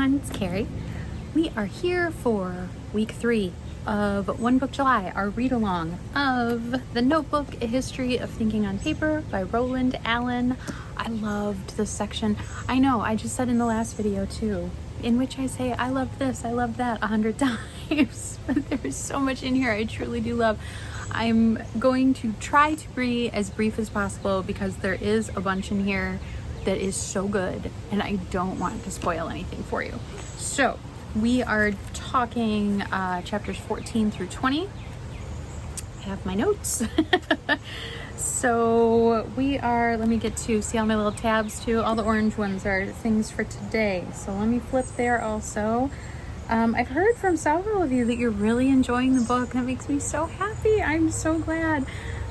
everyone, it's Carrie. We are here for week 3 of One Book July, our read-along of The Notebook, A History of Thinking on Paper by Roland Allen. I loved this section. I know, I just said in the last video too, in which I say I love this, I love that 100 times. But there's so much in here I truly do love. I'm going to try to be as brief as possible because there is a bunch in here that is so good and I don't want to spoil anything for you. So we are talking chapters 14 through 20. I have my notes. So we are, let me get to see all my little tabs too. All the orange ones are things for today. So let me flip there also. I've heard from several of you that you're really enjoying the book. That makes me so happy. I'm so glad.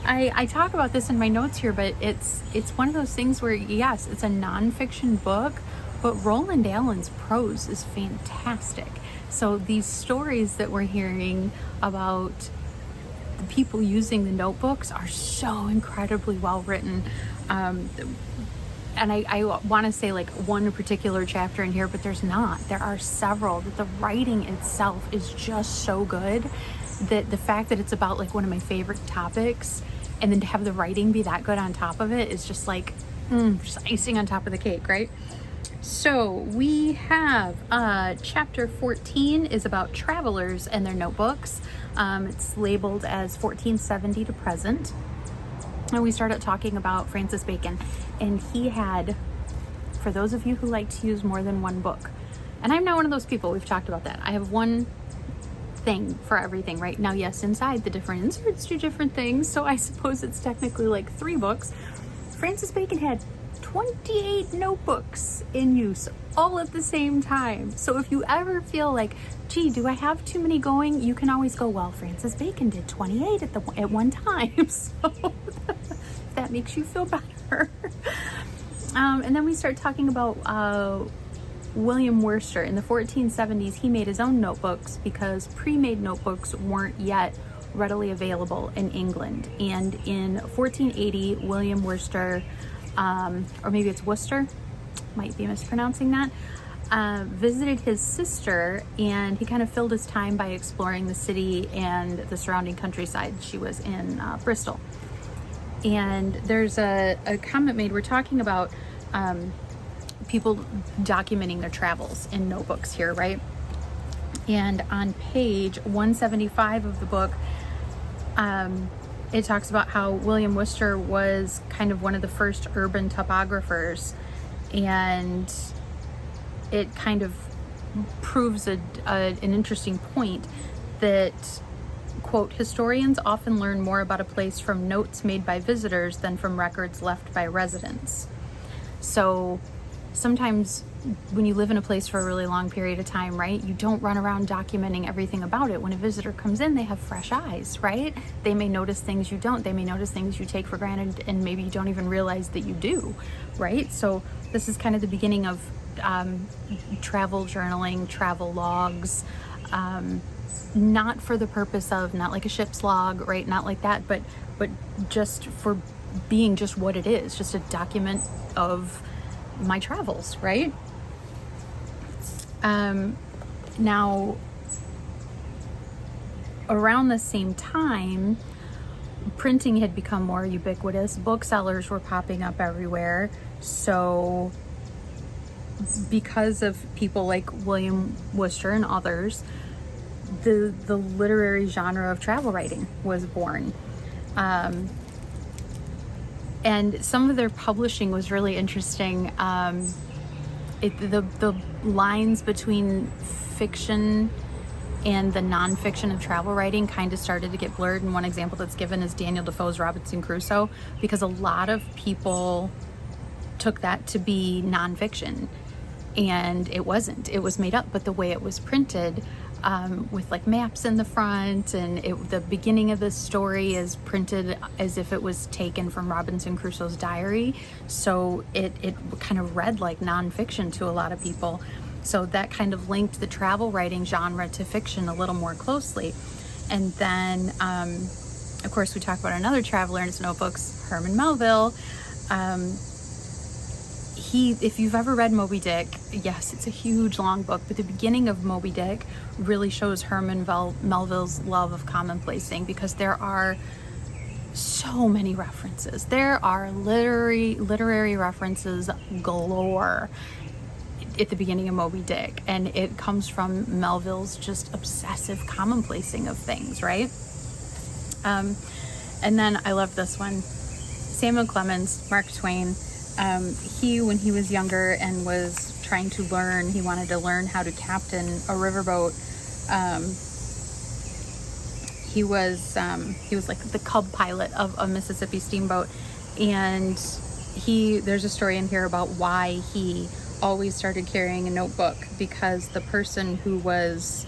I talk about this in my notes here, but it's one of those things where, yes, it's a nonfiction book, but Roland Allen's prose is fantastic. So these stories that we're hearing about the people using the notebooks are so incredibly well written. And I want to say like one particular chapter in here, but there's not. There are several. That the writing itself is just so good that the fact that it's about like one of my favorite topics and then to have the writing be that good on top of it is just like just icing on top of the cake, right? So we have chapter 14 is about travelers and their notebooks. It's labeled as 1470 to present. And we started talking about Francis Bacon, and he had, for those of you who like to use more than one book, and I'm not one of those people, we've talked about that. I have one thing for everything, right? Now, yes, inside the different inserts do different things, so I suppose it's technically like 3 books. Francis Bacon had 28 notebooks in use all at the same time. So if you ever feel like, gee, do I have too many going? You can always go, well, Francis Bacon did 28 at one time. So that makes you feel better. And then we start talking about William Worcester. In the 1470s, he made his own notebooks because pre-made notebooks weren't yet readily available in England. And in 1480, William Worcester, or maybe it's Worcester, might be mispronouncing that, visited his sister, and he kind of filled his time by exploring the city and the surrounding countryside. She was in Bristol. And there's a comment made, we're talking about people documenting their travels in notebooks here, right? And on page 175 of the book, it talks about how William Worcester was kind of one of the first urban topographers, and it kind of proves an interesting point that, quote, historians often learn more about a place from notes made by visitors than from records left by residents. So sometimes when you live in a place for a really long period of time, right, you don't run around documenting everything about it. When a visitor comes in, they have fresh eyes, right? They may notice things you don't. They may notice things you take for granted and maybe you don't even realize that you do, right? So this is kind of the beginning of travel journaling, travel logs, not for the purpose of, not like a ship's log, right? Not like that, but just for being just what it is, just a document of my travels, right? Now, around the same time, printing had become more ubiquitous. Booksellers were popping up everywhere. So because of people like William Worcester and others, the literary genre of travel writing was born. And some of their publishing was really interesting. The lines between fiction and the nonfiction of travel writing kind of started to get blurred. And one example that's given is Daniel Defoe's Robinson Crusoe, because a lot of people took that to be nonfiction, and it wasn't. It was made up, but the way it was printed, with like maps in the front, and the beginning of the story is printed as if it was taken from Robinson Crusoe's diary. So it kind of read like nonfiction to a lot of people. So that kind of linked the travel writing genre to fiction a little more closely. And then, of course, we talk about another traveler in his notebooks, Herman Melville. if you've ever read Moby Dick, yes, it's a huge long book, but the beginning of Moby Dick really shows Herman Melville's love of commonplacing, because there are so many references. There are literary references galore at the beginning of Moby Dick, and it comes from Melville's just obsessive commonplacing of things, right? And then I love this one. Samuel Clemens, Mark Twain. When he was younger and was trying to learn, he wanted to learn how to captain a riverboat. He was like the cub pilot of a Mississippi steamboat, and there's a story in here about why he always started carrying a notebook, because the person who was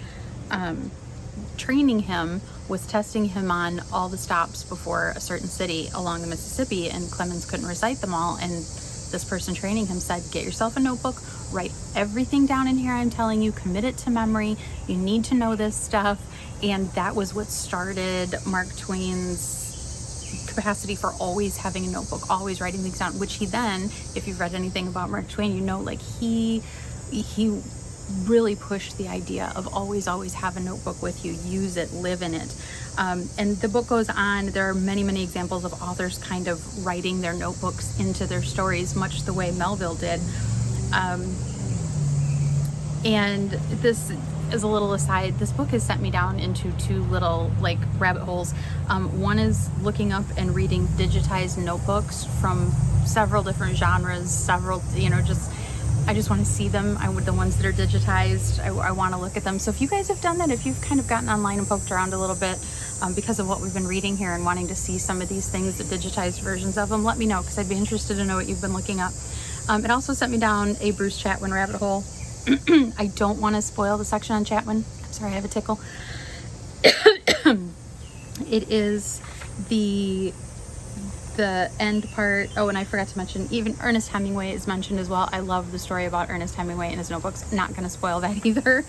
training him was testing him on all the stops before a certain city along the Mississippi, and Clemens couldn't recite them all, and this person training him said, get yourself a notebook, write everything down in here I'm telling you, commit it to memory, you need to know this stuff. And that was what started Mark Twain's capacity for always having a notebook, always writing things down, which he then, if you've read anything about Mark Twain, you know, like he really pushed the idea of always have a notebook with you, use it, live in it. And the book goes on. There are many examples of authors kind of writing their notebooks into their stories, much the way Melville did. And this, as a little aside, this book has sent me down into two little like rabbit holes. One is looking up and reading digitized notebooks from several different genres, I just want to see them. The ones that are digitized, I want to look at them. So if you guys have done that, if you've kind of gotten online and poked around a little bit because of what we've been reading here and wanting to see some of these things, the digitized versions of them, let me know, because I'd be interested to know what you've been looking up. It also sent me down a Bruce Chatwin rabbit hole. I don't want to spoil the section on Chatwin. I'm sorry, I have a tickle. It is the end part. Oh, and I forgot to mention, even Ernest Hemingway is mentioned as well. I love the story about Ernest Hemingway and his notebooks. Not going to spoil that either.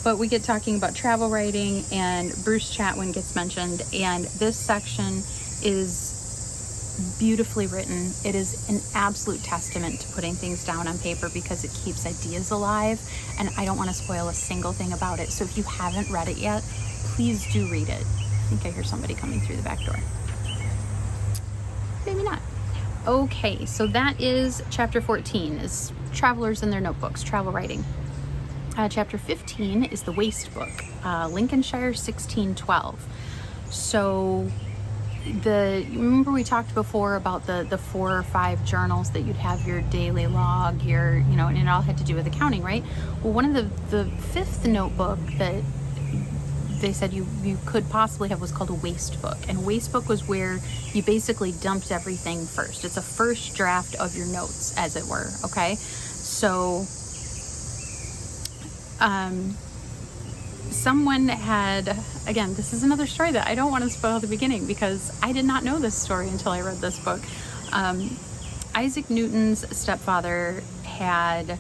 But we get talking about travel writing, and Bruce Chatwin gets mentioned, and this section is beautifully written. It is an absolute testament to putting things down on paper, because it keeps ideas alive, and I don't want to spoil a single thing about it. So if you haven't read it yet, please do read it. I think I hear somebody coming through the back door. Maybe not. Okay, so that is chapter 14, is travelers and their notebooks, travel writing. Chapter 15 is the waste book, Lincolnshire 1612. So remember we talked before about the 4 or 5 journals that you'd have your daily log, and it all had to do with accounting, right? Well, one of the 5th notebook that they said you could possibly have was called a waste book. And a waste book was where you basically dumped everything first. It's a first draft of your notes, as it were, okay? So someone had, again, this is another story that I don't want to spoil the beginning, because I did not know this story until I read this book. Isaac Newton's stepfather had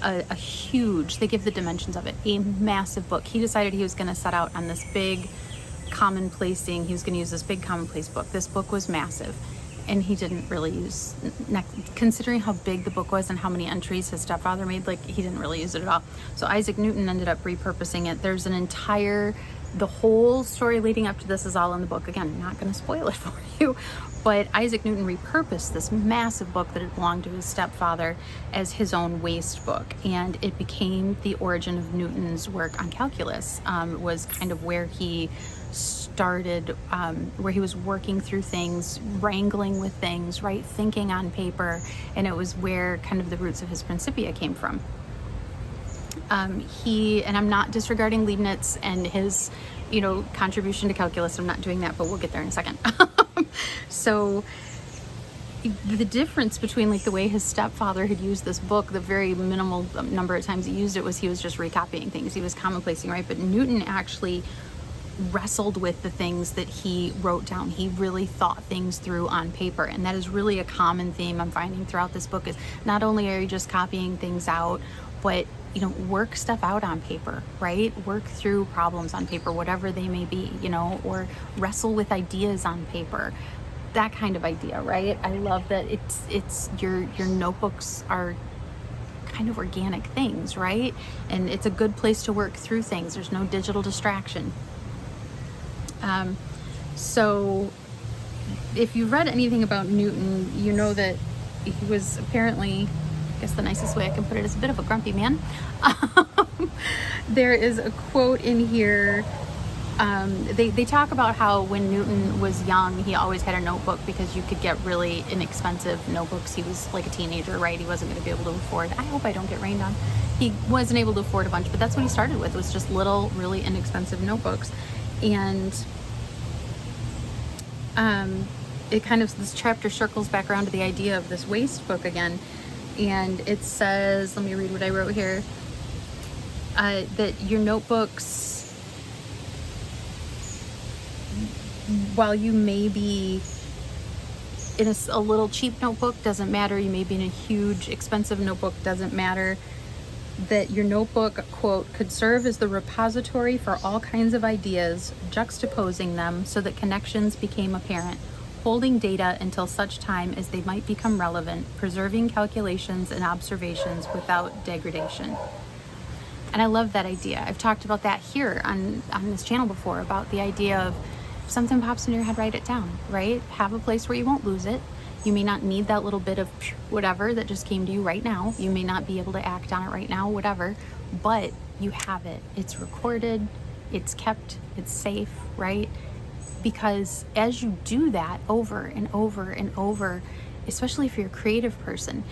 a huge, they give the dimensions of it, a massive book. He decided he was going to set out on this big commonplacing, he was going to use this big commonplace book. This book was massive, and he didn't really use, considering how big the book was and how many entries his stepfather made, like, he didn't really use it at all. So Isaac Newton ended up repurposing it. There's the whole story leading up to this is all in the book. Again, not going to spoil it for you, but Isaac Newton repurposed this massive book that had belonged to his stepfather as his own waste book, and it became the origin of Newton's work on calculus. Was kind of where he started, where he was working through things, wrangling with things, right, thinking on paper, and it was where kind of the roots of his Principia came from. And I'm not disregarding Leibniz and his, contribution to calculus. I'm not doing that, but we'll get there in a second. So the difference between like the way his stepfather had used this book, the very minimal number of times he used it, was he was just recopying things. He was commonplacing, right? But Newton actually wrestled with the things that he wrote down. He really thought things through on paper, and that is really a common theme I'm finding throughout this book. Is not only are you just copying things out, but work stuff out on paper, right? Work through problems on paper, whatever they may be, or wrestle with ideas on paper. that kind of idea, right? I love that it's your notebooks are kind of organic things, right? And it's a good place to work through things. There's no digital distraction. So if you've read anything about Newton, you know that he was apparently, I guess the nicest way I can put it is a bit of a grumpy man. There is a quote in here. They talk about how when Newton was young, he always had a notebook because you could get really inexpensive notebooks. He was like a teenager, right? He wasn't going to be able to afford. I hope I don't get rained on. He wasn't able to afford a bunch, but that's what he started with, was just little, really inexpensive notebooks. And it kind of, this chapter circles back around to the idea of this waste book again. And it says, let me read what I wrote here, that your notebooks, while you may be in a little cheap notebook, doesn't matter. You may be in a huge expensive notebook, doesn't matter. That your notebook, quote, could serve as the repository for all kinds of ideas, juxtaposing them so that connections became apparent, holding data until such time as they might become relevant, preserving calculations and observations without degradation. And I love that idea. I've talked about that here on this channel before, about the idea of if something pops in your head, write it down, right? Have a place where you won't lose it. You may not need that little bit of whatever that just came to you right now. You may not be able to act on it right now, whatever, but you have it. It's recorded, it's kept, it's safe, right? Because as you do that over and over and over, especially if you're a creative person,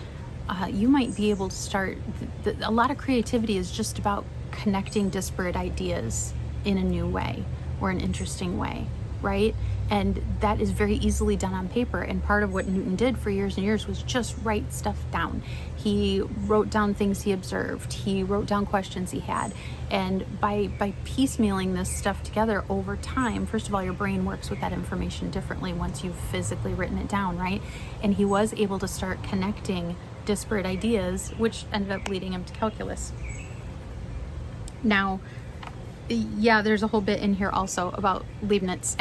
you might be able to start, a lot of creativity is just about connecting disparate ideas in a new way or an interesting way, right? And that is very easily done on paper. And part of what Newton did for years and years was just write stuff down. He wrote down things he observed. He wrote down questions he had. And by piecemealing this stuff together over time, first of all, your brain works with that information differently once you've physically written it down, right? And he was able to start connecting disparate ideas, which ended up leading him to calculus. Now, yeah, there's a whole bit in here also about Leibniz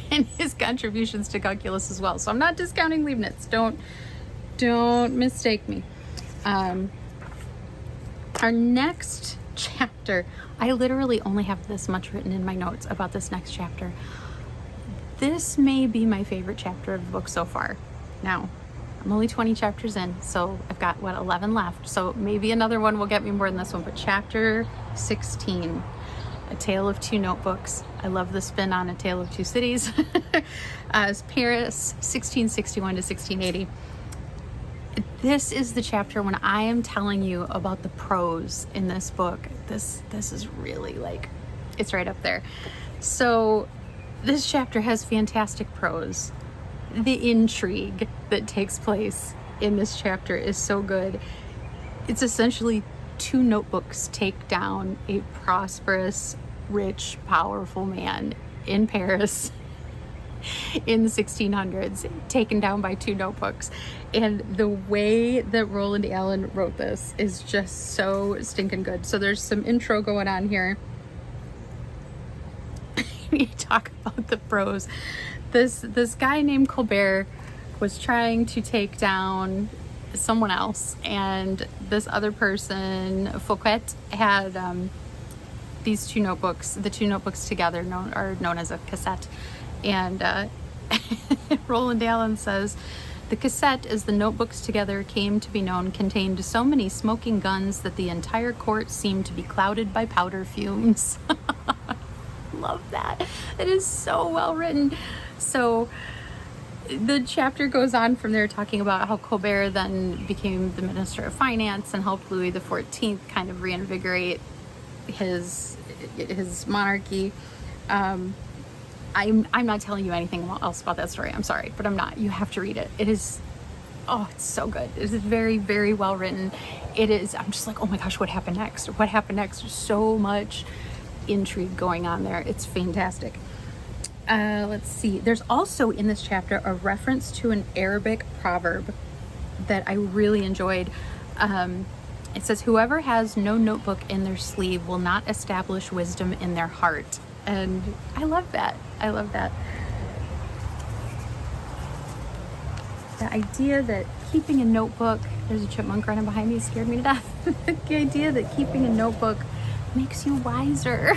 and his contributions to calculus as well. So I'm not discounting Leibniz. Don't mistake me. Our next chapter, I literally only have this much written in my notes about this next chapter. This may be my favorite chapter of the book so far. Now, I'm only 20 chapters in, so I've got, 11 left. So maybe another one will get me more than this one, but chapter 16. A Tale of Two Notebooks. I love the spin on A Tale of Two Cities. As Paris, 1661 to 1680. This is the chapter when I am telling you about the prose in this book. This is really like, it's right up there. So this chapter has fantastic prose. The intrigue that takes place in this chapter is so good. It's essentially two notebooks take down a prosperous, rich, powerful man in Paris in the 1600s, taken down by two notebooks. And the way that Roland Allen wrote this is just so stinking good. So there's some intro going on here. You talk about the prose. This guy named Colbert was trying to take down someone else, and this other person, Fouquet, had these two notebooks. The two notebooks together are known as a cassette. And Roland Allen says, the cassette, as the notebooks together came to be known, contained so many smoking guns that the entire court seemed to be clouded by powder fumes. Love that. It is so well written. So the chapter goes on from there, talking about how Colbert then became the Minister of Finance and helped Louis XIV kind of reinvigorate his monarchy. I'm not telling you anything else about that story. I'm sorry, but I'm not. You have to read it. It is, it's so good. It is very, very well written. It is, I'm just like, oh my gosh, what happened next? What happened next? There's so much intrigue going on there. It's fantastic. Let's see. There's also in this chapter a reference to an Arabic proverb that I really enjoyed. It says, whoever has no notebook in their sleeve will not establish wisdom in their heart. And I love that. I love that. the idea that keeping a notebook, there's a chipmunk running behind me, scared me to death. The idea that keeping a notebook makes you wiser.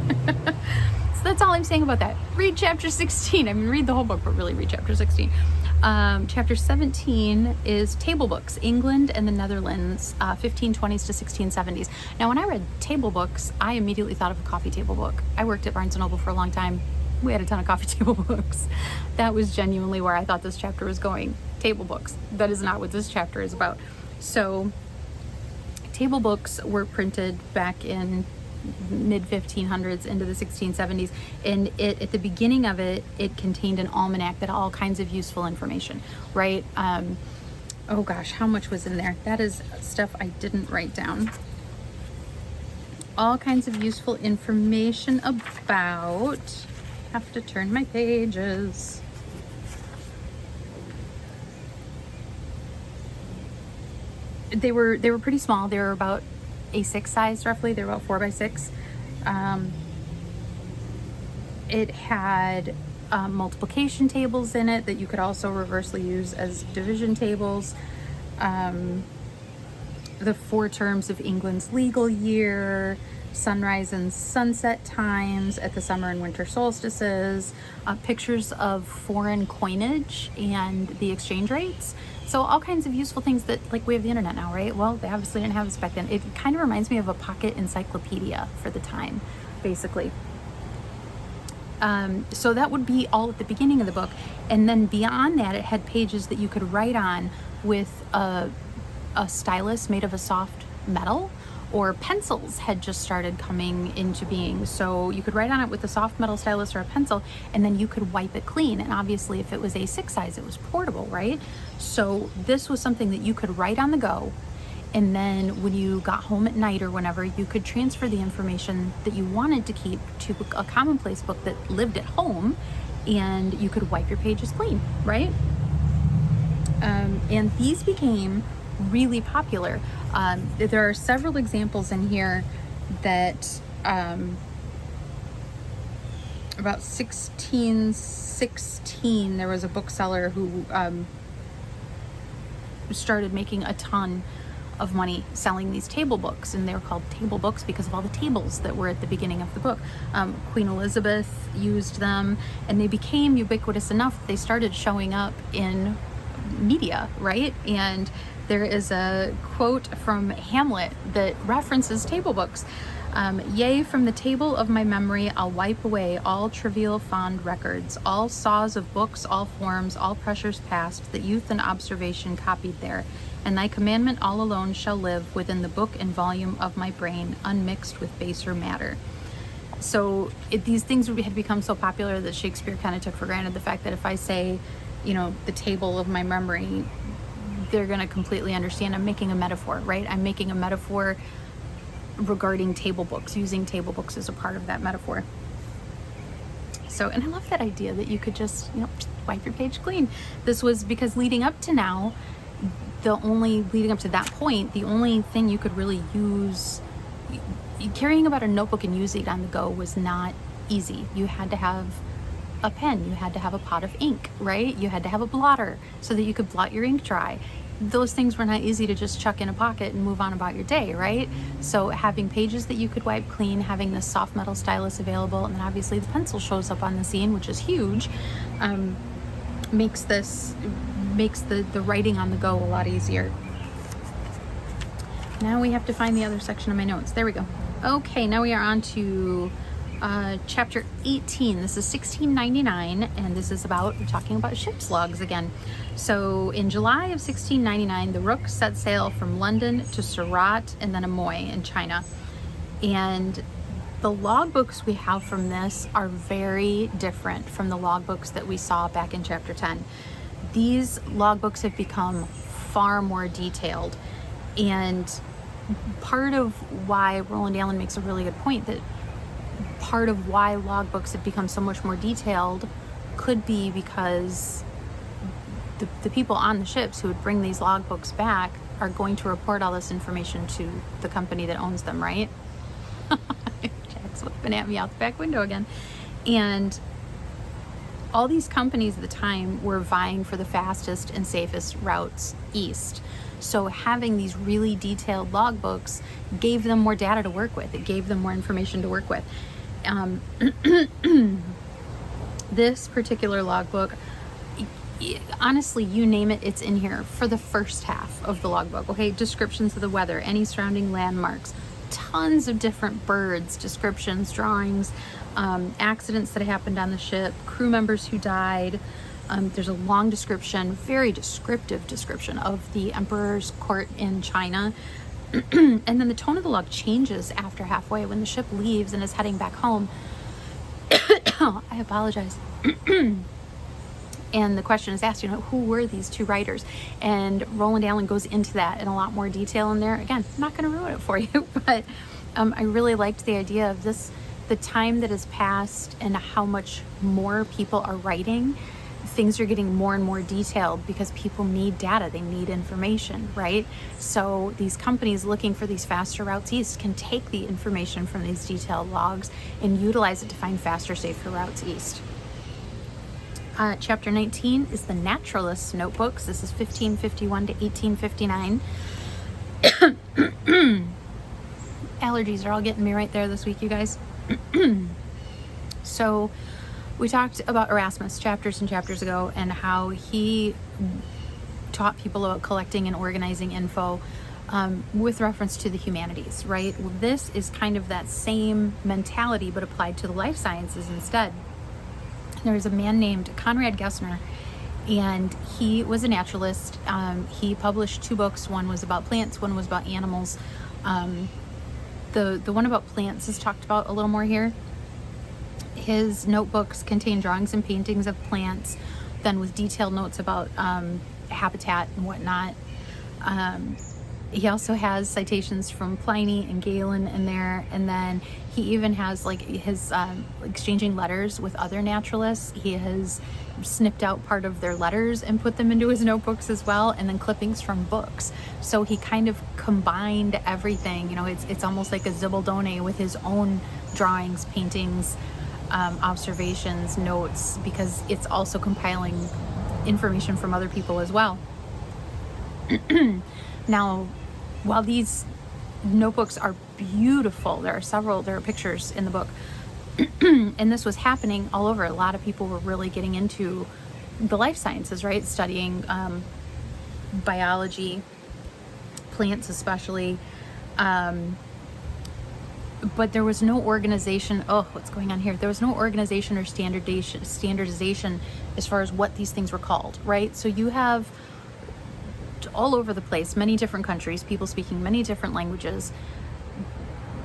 So that's all I'm saying about that. Read chapter 16. I mean, read the whole book, but really read chapter 16. Chapter 17 is table books, England and the Netherlands, 1520s to 1670s. Now, when I read table books, I immediately thought of a coffee table book. I worked at Barnes & Noble for a long time. We had a ton of coffee table books. That was genuinely where I thought this chapter was going. Table books. That is not what this chapter is about. So, table books were printed back in mid 1500s into the 1670s, and at the beginning of it contained an almanac that had all kinds of useful information, right? Oh gosh, how much was in there? That is stuff I didn't write down. All kinds of useful information about, have to turn my pages. They were pretty small. They were about A6 size roughly. They're about 4 by 6. It had multiplication tables in it that you could also reversely use as division tables. The 4 terms of England's legal year, sunrise and sunset times at the summer and winter solstices, pictures of foreign coinage and the exchange rates. So all kinds of useful things that, like, we have the internet now, right? Well, they obviously didn't have this back then. It kind of reminds me of a pocket encyclopedia for the time, basically. So that would be all at the beginning of the book. And then beyond that, it had pages that you could write on with a stylus made of a soft metal, or pencils had just started coming into being. So you could write on it with a soft metal stylus or a pencil, and then you could wipe it clean. And obviously if it was A6 size, it was portable, right? So this was something that you could write on the go. And then when you got home at night or whenever, you could transfer the information that you wanted to keep to a commonplace book that lived at home, and you could wipe your pages clean, right? And these became really popular. There are several examples in here that about 1616 there was a bookseller who started making a ton of money selling these table books, and they were called table books because of all the tables that were at the beginning of the book. Queen Elizabeth used them, and they became ubiquitous enough that they started showing up in media, right? And there is a quote from Hamlet that references table books. Yea, from the table of my memory I'll wipe away all trivial fond records, all saws of books, all forms, all pressures past, that youth and observation copied there. And thy commandment all alone shall live within the book and volume of my brain, unmixed with baser matter. So these things had become so popular that Shakespeare kind of took for granted the fact that if I say, the table of my memory, they're going to completely understand. I'm making a metaphor, right? I'm making a metaphor regarding table books, using table books as a part of that metaphor. So, and I love that idea that you could just, wipe your page clean. This was because leading up to that point, the only thing you could really use, carrying about a notebook and using it on the go was not easy. You had to have a pen, you had to have a pot of ink, right? You had to have a blotter so that you could blot your ink dry. Those things were not easy to just chuck in a pocket and move on about your day, right? So having pages that you could wipe clean, having this soft metal stylus available, and then obviously the pencil shows up on the scene, which is huge, makes the writing on the go a lot easier. Now we have to find the other section of my notes. There we go. Okay, now we are on to chapter 18. This is 1699, and this is we're talking about ship's logs again. So in July of 1699, the Rook set sail from London to Surat and then Amoy in China. And the logbooks we have from this are very different from the logbooks that we saw back in chapter 10. These logbooks have become far more detailed, and part of why Roland Allen makes a really good point that part of why logbooks have become so much more detailed could be because the people on the ships who would bring these logbooks back are going to report all this information to the company that owns them, right? Jack's looking at me out the back window again. And all these companies at the time were vying for the fastest and safest routes east. So having these really detailed logbooks gave them more data to work with. It gave them more information to work with. This particular logbook, honestly, you name it, it's in here for the first half of the logbook. Okay, descriptions of the weather, any surrounding landmarks, tons of different birds, descriptions, drawings, accidents that happened on the ship, crew members who died. There's a long description, very descriptive description of the emperor's court in China. And then the tone of the log changes after halfway when the ship leaves and is heading back home. I apologize. And the question is asked, who were these two writers? And Roland Allen goes into that in a lot more detail in there. Again, I'm not going to ruin it for you, but I really liked the idea of this, the time that has passed and how much more people are writing. Things are getting more and more detailed because people need data, they need information, right? So these companies looking for these faster routes east can take the information from these detailed logs and utilize it to find faster, safer routes east. Chapter 19 is the Naturalists notebooks. This is 1551 to 1859. Allergies are all getting me right there this week, you guys. So we talked about Erasmus chapters and chapters ago and how he taught people about collecting and organizing info with reference to the humanities, right? Well, this is kind of that same mentality but applied to the life sciences instead. There's a man named Conrad Gessner, and he was a naturalist. He published 2 books. One was about plants, one was about animals. The one about plants is talked about a little more here. His notebooks contain drawings and paintings of plants, then with detailed notes about habitat and whatnot. He also has citations from Pliny and Galen in there, and then he even has like his exchanging letters with other naturalists. He has snipped out part of their letters and put them into his notebooks as well, and then clippings from books. So he kind of combined everything. It's almost like a zibaldone with his own drawings, paintings, observations, notes, because it's also compiling information from other people as well. Now, while these notebooks are beautiful, there are pictures in the book, and this was happening all over. A lot of people were really getting into the life sciences, right? Studying biology, plants especially, but there was no organization. Oh, what's going on here? There was no organization or standardization as far as what these things were called, right? So you have all over the place, many different countries, people speaking many different languages,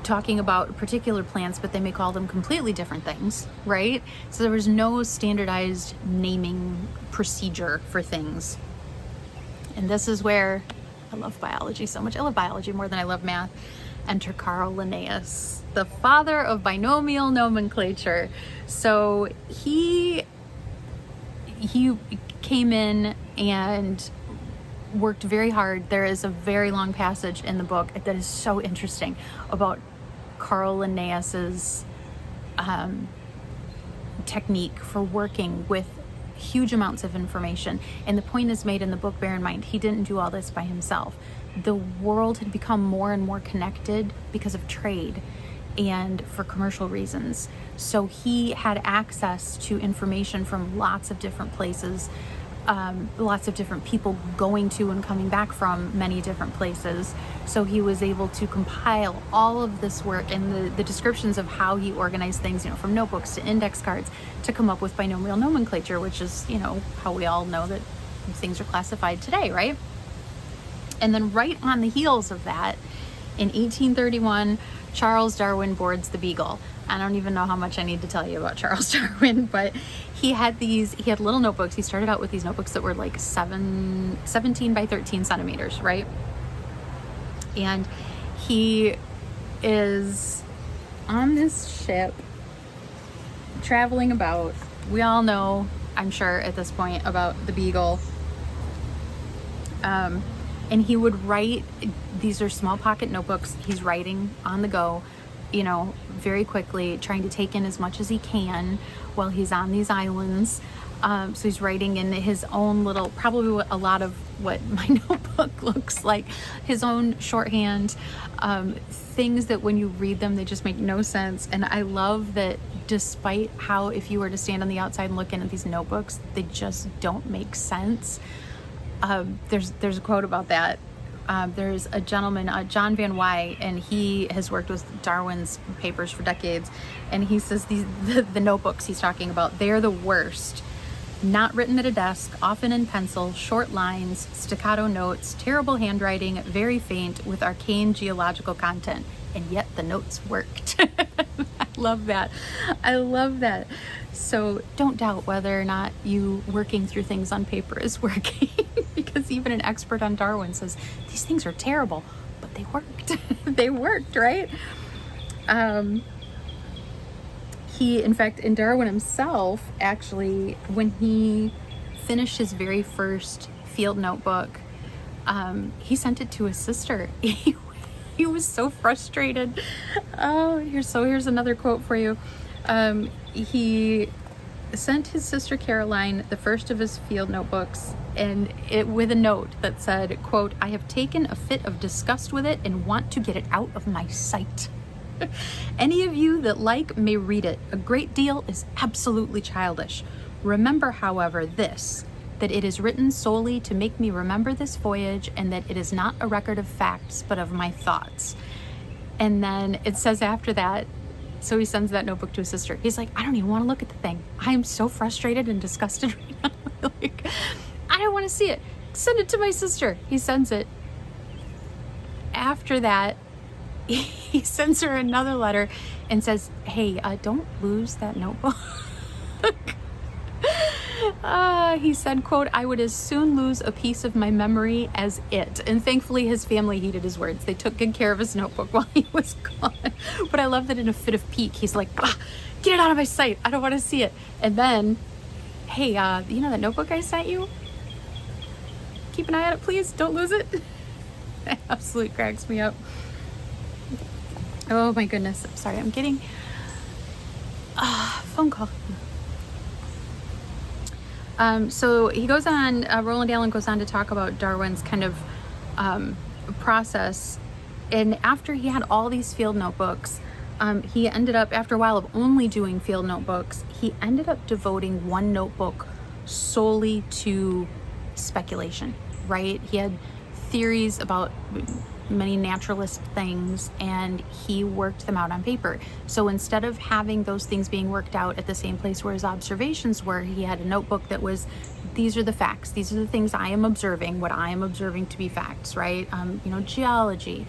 talking about particular plants, but they may call them completely different things, right? So there was no standardized naming procedure for things. And this is where I love biology so much. I love biology more than I love math. Enter Carl Linnaeus, the father of binomial nomenclature. So he came in and worked very hard. There is a very long passage in the book that is so interesting about Carl Linnaeus's technique for working with huge amounts of information. And the point is made in the book, bear in mind, he didn't do all this by himself. The world had become more and more connected because of trade and for commercial reasons. So he had access to information from lots of different places, lots of different people going to and coming back from many different places. So he was able to compile all of this work and the descriptions of how he organized things, from notebooks to index cards, to come up with binomial nomenclature, which is, how we all know that things are classified today, right? And then right on the heels of that, in 1831, Charles Darwin boards the Beagle. I don't even know how much I need to tell you about Charles Darwin, but he had little notebooks. He started out with these notebooks that were like 17 by 13 centimeters, right? And he is on this ship traveling about. We all know, I'm sure at this point, about the Beagle. And he would write, these are small pocket notebooks. He's writing on the go, very quickly, trying to take in as much as he can while he's on these islands. So he's writing in his own little, probably a lot of what my notebook looks like, his own shorthand, things that when you read them, they just make no sense. And I love that despite how, if you were to stand on the outside and look in at these notebooks, they just don't make sense. There's a quote about that. There's a gentleman, John Van Wy, and he has worked with Darwin's papers for decades. And he says the notebooks he's talking about, they're the worst. Not written at a desk, often in pencil, short lines, staccato notes, terrible handwriting, very faint, with arcane geological content. And yet the notes worked. I love that. I love that. So don't doubt whether or not you working through things on paper is working, because even an expert on Darwin says these things are terrible, but they worked. They worked, right? He, in fact, in Darwin himself, actually, when he finished his very first field notebook, he sent it to his sister. He was so frustrated. Oh, here's another quote for you. He sent his sister Caroline the first of his field notebooks, and with a note that said, quote, "I have taken a fit of disgust with it and want to get it out of my sight. Any of you that like may read it. A great deal is absolutely childish. Remember, however, this, that it is written solely to make me remember this voyage, and that it is not a record of facts, but of my thoughts." And then it says after that, so he sends that notebook to his sister. He's like, I don't even want to look at the thing. I am so frustrated and disgusted right now. Like, I don't want to see it. Send it to my sister. He sends it. After that, he sends her another letter and says, hey, don't lose that notebook. He said, quote, "I would as soon lose a piece of my memory as it." And thankfully his family heeded his words. They took good care of his notebook while he was gone. But I love that in a fit of pique, he's like, get it out of my sight. I don't want to see it. And then, hey, you know that notebook I sent you? Keep an eye on it, please. Don't lose it. That absolutely cracks me up. Oh my goodness. I'm sorry. I'm getting phone call. So he goes on, Roland Allen goes on to talk about Darwin's kind of process. And after he had all these field notebooks, he ended up, after a while of only doing field notebooks, he ended up devoting one notebook solely to speculation, right? He had theories about many naturalist things, and he worked them out on paper. So instead of having those things being worked out at the same place where his observations were, he had a notebook that was, these are the facts, these are the things I am observing, what I am observing to be facts, right? Geology,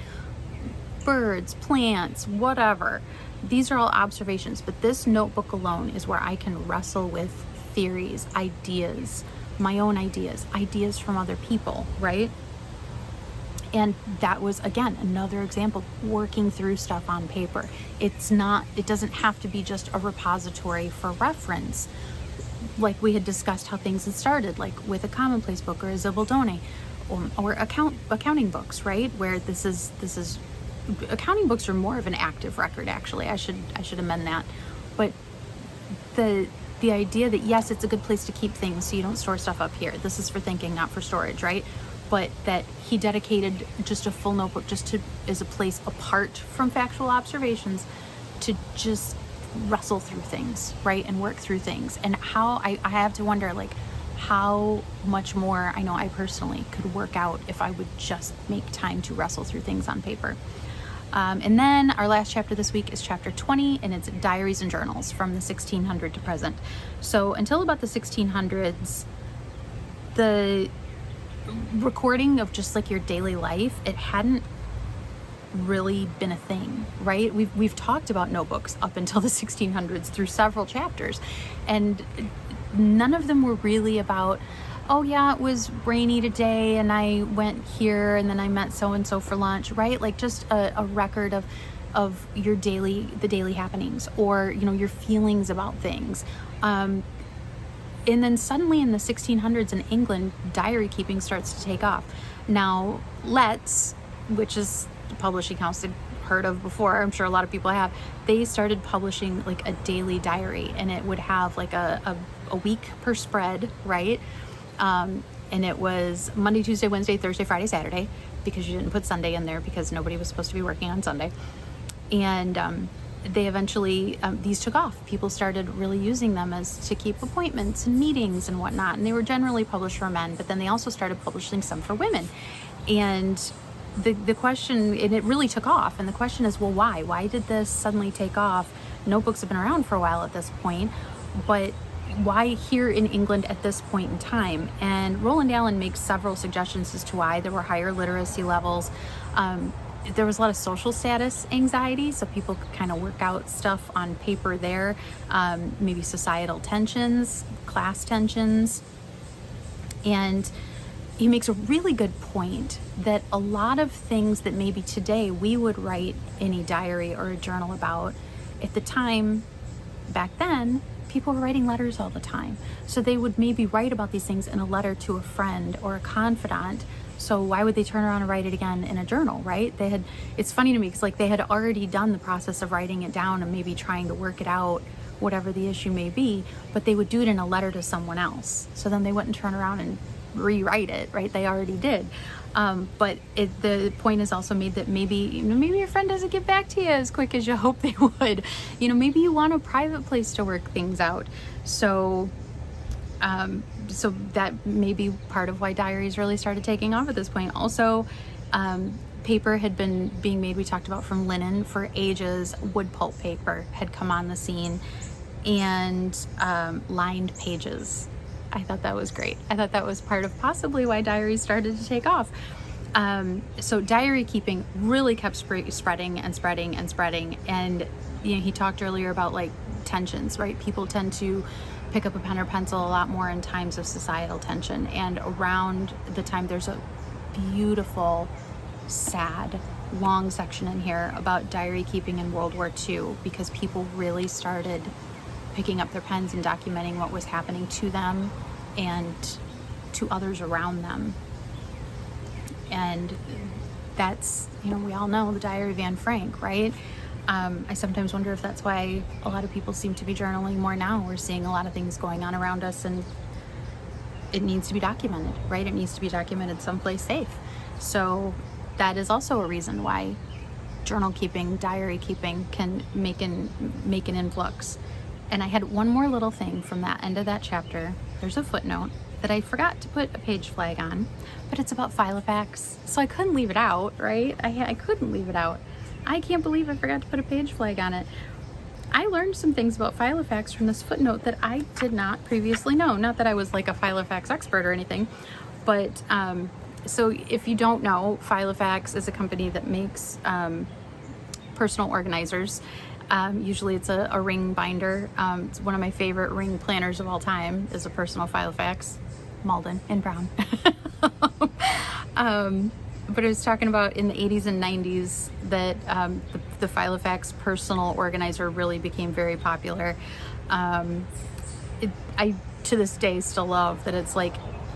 birds, plants, whatever. These are all observations, but this notebook alone is where I can wrestle with theories, ideas, my own ideas from other people, right? And that was, again, another example, working through stuff on paper. It doesn't have to be just a repository for reference. Like we had discussed how things had started, like with a commonplace book or a Zibaldone, or accounting books, right? Where this is accounting books are more of an active record, actually. I should amend that. But the idea that, yes, it's a good place to keep things so you don't store stuff up here. This is for thinking, not for storage, right? But that he dedicated just a full notebook as a place apart from factual observations to just wrestle through things, right? And work through things. And how I have to wonder, like, how much more I know I personally could work out if I would just make time to wrestle through things on paper. And then our last chapter this week is chapter 20, and it's Diaries and Journals from the 1600 to present. So until about the 1600s, the recording of just like your daily life, it hadn't really been a thing, right? We've talked about notebooks up until the 1600s through several chapters, and none of them were really about, oh yeah, it was rainy today and I went here and then I met so-and-so for lunch, right? Like just a record of your the daily happenings, or, your feelings about things. And then suddenly in the 1600s in England, diary keeping starts to take off. Now, Letts, which is the publishing house that heard of before, I'm sure a lot of people have, they started publishing like a daily diary, and it would have like a week per spread, right? And it was Monday, Tuesday, Wednesday, Thursday, Friday, Saturday, because you didn't put Sunday in there because nobody was supposed to be working on Sunday. And they eventually, these took off. People started really using them as to keep appointments and meetings and whatnot. And they were generally published for men, but then they also started publishing some for women. And the question, and it really took off. And the question is, well, why? Why did this suddenly take off? Notebooks have been around for a while at this point, but why here in England at this point in time? And Roland Allen makes several suggestions as to why. There were higher literacy levels. There was a lot of social status anxiety, so people could kind of work out stuff on paper there. Maybe societal tensions, class tensions. And he makes a really good point that a lot of things that maybe today we would write in a diary or a journal about, at the time back then, people were writing letters all the time. So they would maybe write about these things in a letter to a friend or a confidant. So why would they turn around and write it again in a journal, right? It's funny to me because like they had already done the process of writing it down and maybe trying to work it out, whatever the issue may be, but they would do it in a letter to someone else. So then they wouldn't turn around and rewrite it, right? They already did. But the point is also made that maybe your friend doesn't get back to you as quick as you hope they would. Maybe you want a private place to work things out. So that may be part of why diaries really started taking off at this point. Also, paper had been being made, we talked about, from linen for ages. Wood pulp paper had come on the scene, and lined pages. I thought that was great. I thought that was part of possibly why diaries started to take off. So diary keeping really kept spreading and spreading and spreading. And he talked earlier about like tensions, right? People tend to pick up a pen or pencil a lot more in times of societal tension. And around the time, there's a beautiful, sad, long section in here about diary keeping in World War II, because people really started picking up their pens and documenting what was happening to them and to others around them. And that's, we all know the Diary of Anne Frank, right? I sometimes wonder if that's why a lot of people seem to be journaling more now. We're seeing a lot of things going on around us, and it needs to be documented, right? It needs to be documented someplace safe. So that is also a reason why journal keeping, diary keeping can make an influx. And I had one more little thing from that end of that chapter. There's a footnote that I forgot to put a page flag on, but it's about Filofax. So I couldn't leave it out, right? I couldn't leave it out. I can't believe I forgot to put a page flag on it. I learned some things about Filofax from this footnote that I did not previously know. Not that I was like a Filofax expert or anything, but so if you don't know, Filofax is a company that makes personal organizers. Usually it's a ring binder. It's one of my favorite ring planners of all time is a personal Filofax, Malden and Brown. But I was talking about in the 80s and 90s that the Filofax personal organizer really became very popular. I to this day still love that it's like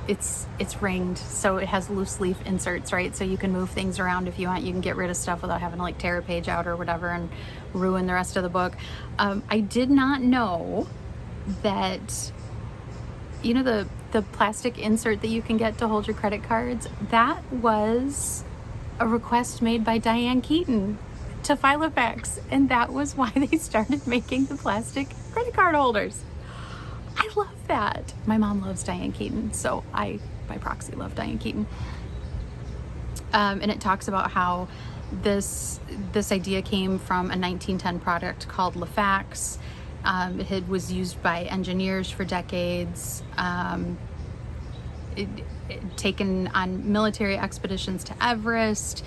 it's ringed, so it has loose leaf inserts, right? So you can move things around if you want. You can get rid of stuff without having to like tear a page out or whatever and ruin the rest of the book. I did not know that, the plastic insert that you can get to hold your credit cards, that was a request made by Diane Keaton to Filofax, and that was why they started making the plastic credit card holders. I love that. My mom loves Diane Keaton, so I, by proxy, love Diane Keaton. And it talks about how this idea came from a 1910 product called Lifax. It was used by engineers for decades, taken on military expeditions to Everest.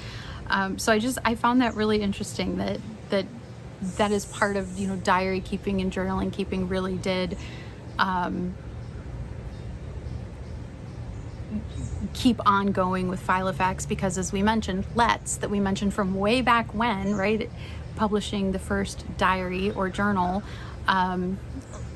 So I found that really interesting that is part of, diary keeping and journaling keeping really did keep on going with Filofax, because as we mentioned, that we mentioned from way back when, right, publishing the first diary or journal,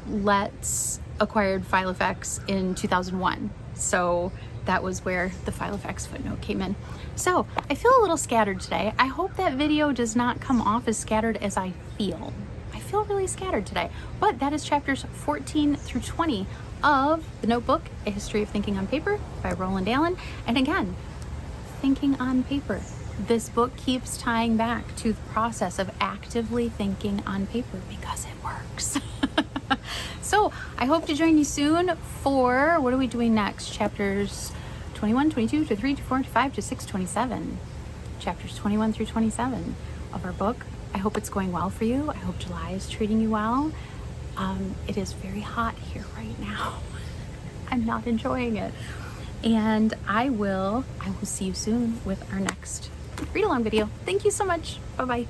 Let's acquired Filofax in 2001. So that was where the Filofax footnote came in. So I feel a little scattered today. I hope that video does not come off as scattered as I feel. I feel really scattered today, but that is chapters 14 through 20 of the Notebook, A History of Thinking on Paper by Roland. And again, thinking on paper. This book keeps tying back to the process of actively thinking on paper because it works. So I hope to join you soon for, what are we doing next? Chapters 21, 22, 23, 24, 25, 26, 27. Chapters 21 through 27 of our book. I hope it's going well for you. I hope July is treating you well. It is very hot here right now. I'm not enjoying it. And I will see you soon with our next read along video. Thank you so much. Bye-bye.